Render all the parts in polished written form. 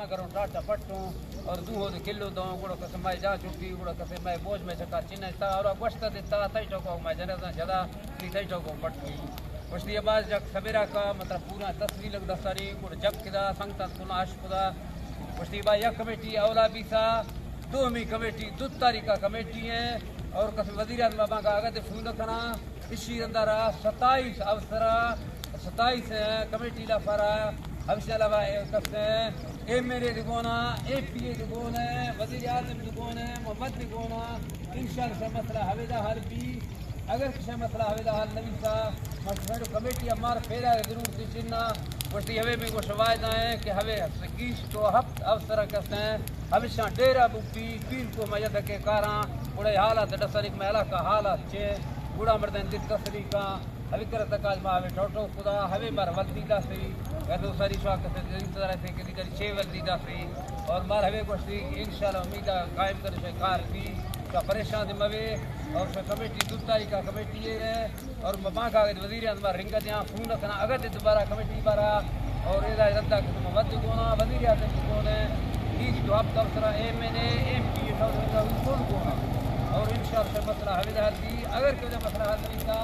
बां करो टाटा पट्टू और दूहो दे किलो दो गुड़ो कसे मैं जा चुकी गुड़ो कसे मैं बोझ में चका चिन्ह ता और गोश्त देता तई टको मैं जने जदा तई टको पट्टी वस्ती आवाज जक सवेरा का मतलब पूरा तस्वीर लग दसारी गुड़ जब किदा संगता सुना अशपुदा वस्ती बा या कमेटी औला बीसा दोमी कमेटी दो तारीखा कमेटी है और कसे वजीर आज़म बाबा का आगे फूल रखना इसी अंदर 27 अवसरा 27 कमेटी ला फरा हमेशा अलावा कसे एमएलए दिगोना एपीए दिगोना वजीर आज़म दिगोना मोहम्मद दिगोना इंशाअल्लाह मसला हवेदा हल भी अगर किसी मसला हवेदा हल नबी सा मसला कमेटी हमार फेरा जरूर थी चिन्ना वस्ती हवे में को शवायद है कि हवे सकीश तो हफ्त अवसर कसे हमेशा डेरा बुपी पीर को मयद के कारा बड़े हालात दसरिक मेला का हालात चे बूढ़ा मर्दन दिल तसरी का हवी कर तकाज मा हवे टोटो खुदा हवे बार वल्दी दा सही गदो सारी स्वागत से इंतजार से कि करी छे वल्दी दा सही और मार हवे को सी इंशाल्लाह उम्मीद कायम कर से कार भी का परेशान मवे और कमेटी दो तारीख का कमेटी है और मां का वजीर आज़म रिंग यहां फोन रखना अगर दोबारा कमेटी बारा और इदा रद्दा के मत कोना वजीर आज़म कोन है इस जवाब तबसरा एमएनए एमपी और कोना और इंशाअल्लाह मसला हवेदा दी अगर कोई मसला हल नहीं था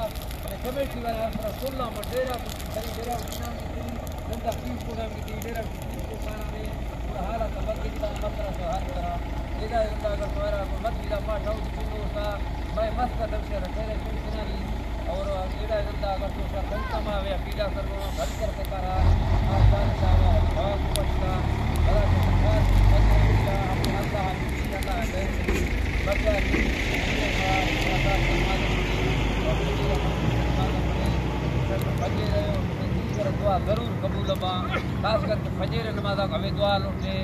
कमेटी वाला रसूलुल्लाह मडेरा को सही डेरा नाम की नंदा पीस को नाम की डेरा को सारा में पूरा हालत बदल का मसला से हर तरह इदा इदा अगर तुम्हारा मत दिला मा जाओ तो सा मैं मस्त तबसरा तेरे सुनानी और इदा इदा अगर तो सा संतमा वे पीला करो भल कर के करा आसान सावा भाग पछता बड़ा सरकार अल्लाह अपने अल्लाह है बच्चा दुआ जरूर कबूल बा खास करके फजर नमाज हमें दुआ लुटे